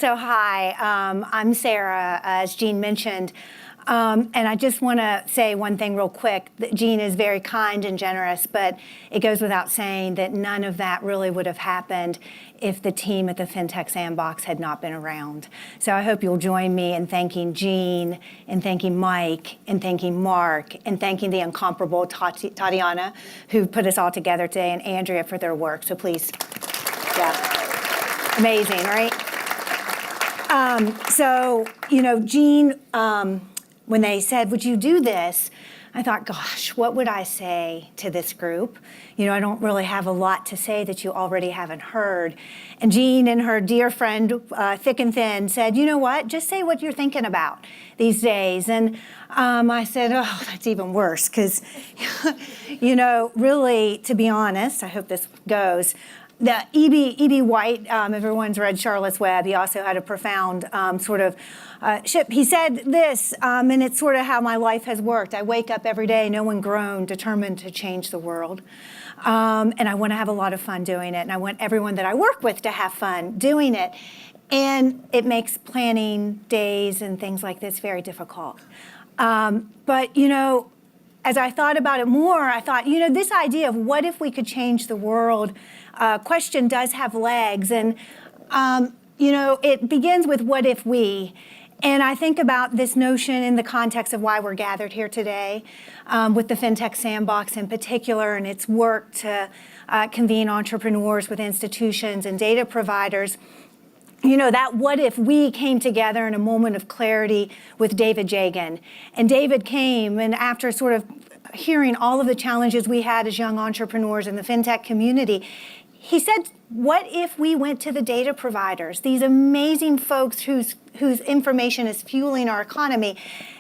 So hi, I'm Sarah, as Jean mentioned. And I just want to say one thing real quick. That Jean is very kind and generous, but it goes without saying that none of that really would have happened if the team at the FinTech Sandbox had not been around. So I hope you'll join me in thanking Jean, and thanking Mike, and thanking Mark, and thanking the incomparable Tatiana, who put us all together today, and Andrea for their work. So please, yeah, amazing, right? So, Jean, when they said, would you do this? I thought, gosh, what would I say to this group? I don't really have a lot to say that you already haven't heard. And Jean and her dear friend, Thick and Thin, said, you know what? Just say what you're thinking about these days. And I said, oh, that's even worse. Because, really, to be honest, I hope this goes, the E.B. White, everyone's read Charlotte's Web. He also had a profound ship. He said this, and it's sort of how my life has worked. I wake up every day, knowing grown, determined to change the world. And I want to have a lot of fun doing it. And I want everyone that I work with to have fun doing it. And it makes planning days and things like this very difficult. But, as I thought about it more, I thought, this idea of what if we could change the world question does have legs. And, it begins with what if we. And I think about this notion in the context of why we're gathered here today with the FinTech Sandbox in particular and its work to convene entrepreneurs with institutions and data providers. That what if we came together in a moment of clarity with David Jagan. And David came, and after sort of hearing all of the challenges we had as young entrepreneurs in the FinTech community, he said, what if we went to the data providers, these amazing folks whose information is fueling our economy,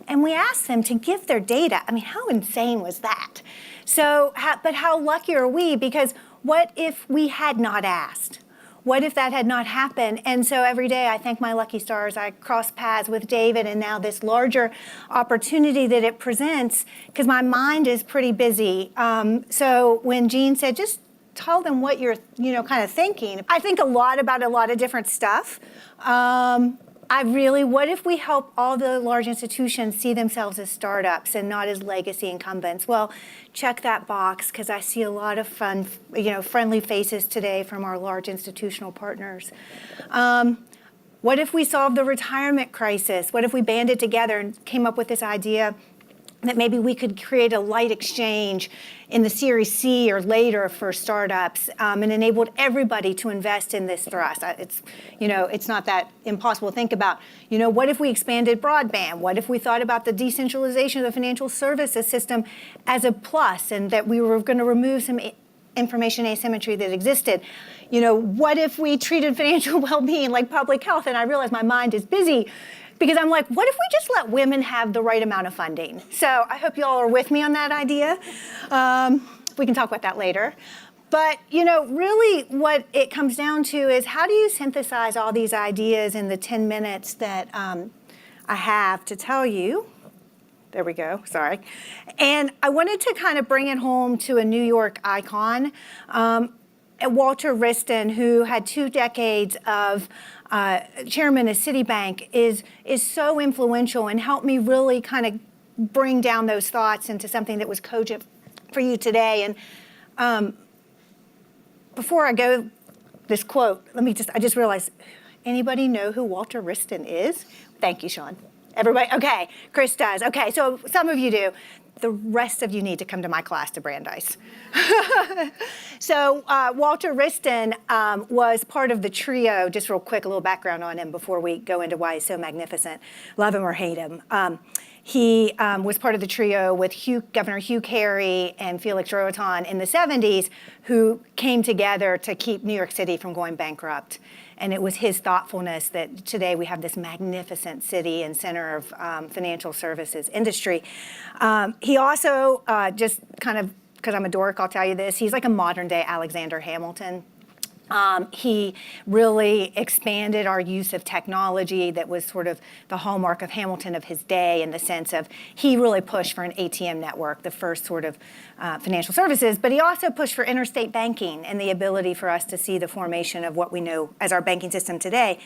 and we asked them to give their data? I mean, how insane was that? So, but how lucky are we? Because what if we had not asked? What if that had not happened? And so every day I thank my lucky stars I cross paths with David, and now this larger opportunity that it presents, because my mind is pretty busy. So when Jean said, just tell them what you're, kind of thinking, I think a lot about a lot of different stuff. What if we help all the large institutions see themselves as startups and not as legacy incumbents? Well, check that box, because I see a lot of fun, friendly faces today from our large institutional partners. What if we solved the retirement crisis? What if we banded together and came up with this idea that maybe we could create a light exchange in the Series C or later for startups, and enabled everybody to invest in this thrust? It's not that impossible to think about. What if we expanded broadband? What if we thought about the decentralization of the financial services system as a plus, and that we were going to remove some information asymmetry that existed? What if we treated financial well-being like public health? And I realize my mind is busy, because I'm like, what if we just let women have the right amount of funding? So I hope you all are with me on that idea. We can talk about that later. But, really what it comes down to is, how do you synthesize all these ideas in the 10 minutes that I have to tell you? There we go, sorry. And I wanted to kind of bring it home to a New York icon, Walter Wriston, who had 2 decades of chairman of Citibank, is so influential and helped me really kind of bring down those thoughts into something that was cogent for you today. And before I go, this quote, I just realized, anybody know who Walter Wriston is? Thank you, Sean. Everybody? Okay, Chris does. Okay, so some of you do. The rest of you need to come to my class to Brandeis. So Walter Wriston was part of the trio. Just real quick, a little background on him before we go into why he's so magnificent. Love him or hate him. He was part of the trio with Governor Hugh Carey and Felix Rohatyn in the 70s, who came together to keep New York City from going bankrupt. And it was his thoughtfulness that today we have this magnificent city and center of financial services industry. He also, just kind of, because I'm a dork, I'll tell you this, he's like a modern day Alexander Hamilton. He really expanded our use of technology that was sort of the hallmark of Hamilton of his day, in the sense of he really pushed for an ATM network, the first sort of financial services, but he also pushed for interstate banking and the ability for us to see the formation of what we know as our banking system today.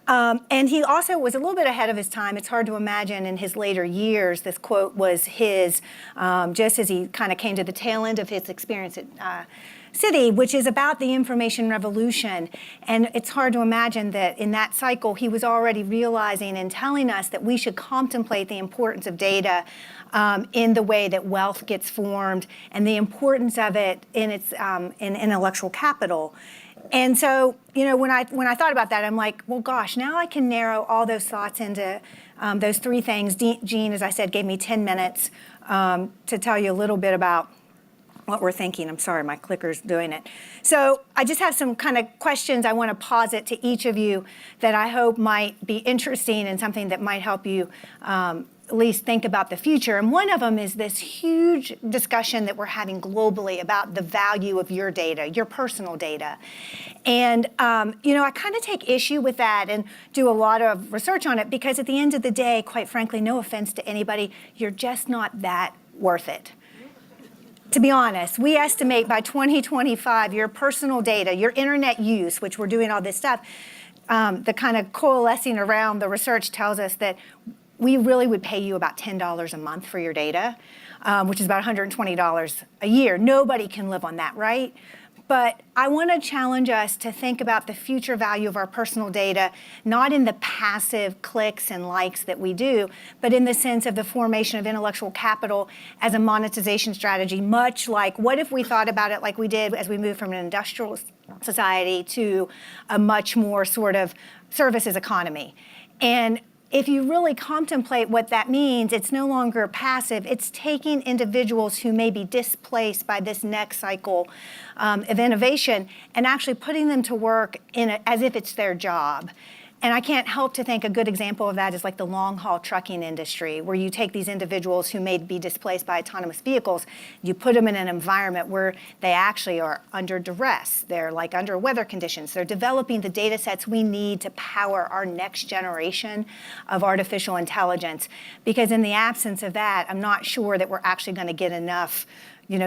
And he also was a little bit ahead of his time. It's hard to imagine in his later years, this quote was his, just as he kind of came to the tail end of his experience at Citi, which is about the information revolution. And it's hard to imagine that in that cycle, he was already realizing and telling us that we should contemplate the importance of data in the way that wealth gets formed, and the importance of it in its in intellectual capital. And so, when I thought about that, I'm like, well, gosh, now I can narrow all those thoughts into those three things. Jean, as I said, gave me 10 minutes to tell you a little bit about what we're thinking. I'm sorry, my clicker's doing it. So I just have some kind of questions I want to posit to each of you that I hope might be interesting and something that might help you at least think about the future. And one of them is this huge discussion that we're having globally about the value of your data, your personal data. And, I kind of take issue with that and do a lot of research on it, because at the end of the day, quite frankly, no offense to anybody, you're just not that worth it. To be honest, we estimate by 2025, your personal data, your internet use, which we're doing all this stuff, the kind of coalescing around the research tells us that we really would pay you about $10 a month for your data, which is about $120 a year. Nobody can live on that, right? But I want to challenge us to think about the future value of our personal data, not in the passive clicks and likes that we do, but in the sense of the formation of intellectual capital as a monetization strategy, much like what if we thought about it like we did as we moved from an industrial society to a much more sort of services economy. And if you really contemplate what that means, it's no longer passive. It's taking individuals who may be displaced by this next cycle of innovation and actually putting them to work as if it's their job. And I can't help to think a good example of that is like the long-haul trucking industry, where you take these individuals who may be displaced by autonomous vehicles, you put them in an environment where they actually are under duress. They're like under weather conditions. They're developing the data sets we need to power our next generation of artificial intelligence. Because in the absence of that, I'm not sure that we're actually going to get enough,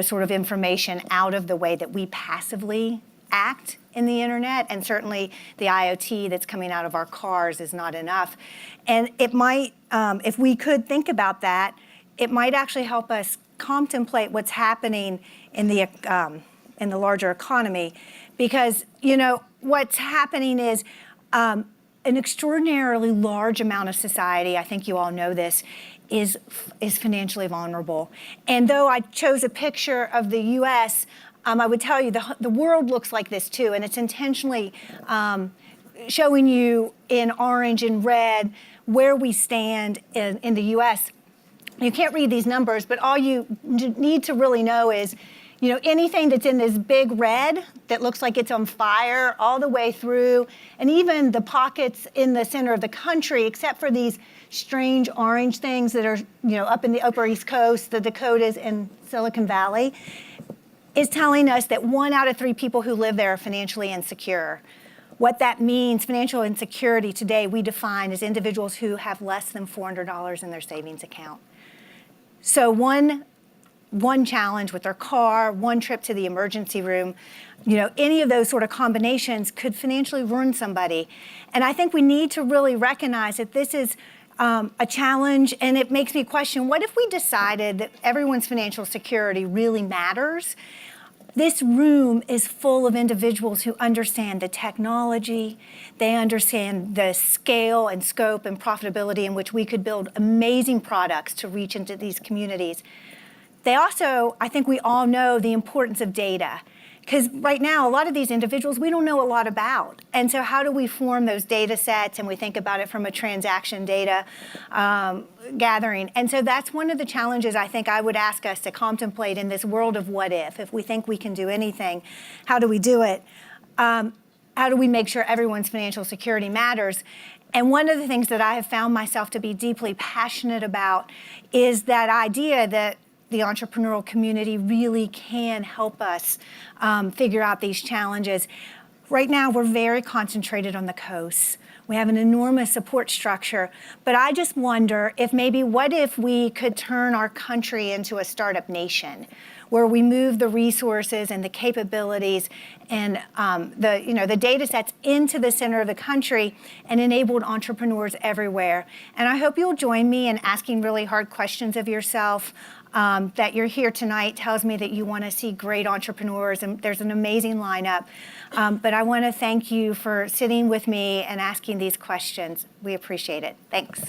sort of information out of the way that we passively act in the internet, and certainly the IoT that's coming out of our cars is not enough. And it might, if we could think about that, it might actually help us contemplate what's happening in the larger economy, because what's happening is an extraordinarily large amount of society, I think you all know this, is financially vulnerable. And though I chose a picture of the U.S., I would tell you the world looks like this too, and it's intentionally showing you in orange and red where we stand in the U.S. You can't read these numbers, but all you need to really know is, anything that's in this big red that looks like it's on fire all the way through, and even the pockets in the center of the country, except for these strange orange things that are, up in the Upper East Coast, the Dakotas and Silicon Valley, is telling us that 1 out of 3 people who live there are financially insecure. What that means, financial insecurity today, we define as individuals who have less than $400 in their savings account. So one challenge with their car, one trip to the emergency room, any of those sort of combinations could financially ruin somebody. And I think we need to really recognize that this is a challenge, and it makes me question, what if we decided that everyone's financial security really matters? This room is full of individuals who understand the technology, they understand the scale and scope and profitability in which we could build amazing products to reach into these communities. They also, I think we all know the importance of data. Because right now, a lot of these individuals we don't know a lot about. And so how do we form those data sets? And we think about it from a transaction data gathering. And so that's one of the challenges I think I would ask us to contemplate in this world of what if we think we can do anything, how do we do it? How do we make sure everyone's financial security matters? And one of the things that I have found myself to be deeply passionate about is that idea that the entrepreneurial community really can help us figure out these challenges. Right now, we're very concentrated on the coast. We have an enormous support structure, but I just wonder if maybe what if we could turn our country into a startup nation, where we move the resources and the capabilities and the data sets into the center of the country and enabled entrepreneurs everywhere. And I hope you'll join me in asking really hard questions of yourself. That you're here tonight tells me that you want to see great entrepreneurs, and there's an amazing lineup. But I want to thank you for sitting with me and asking these questions. We appreciate it. Thanks.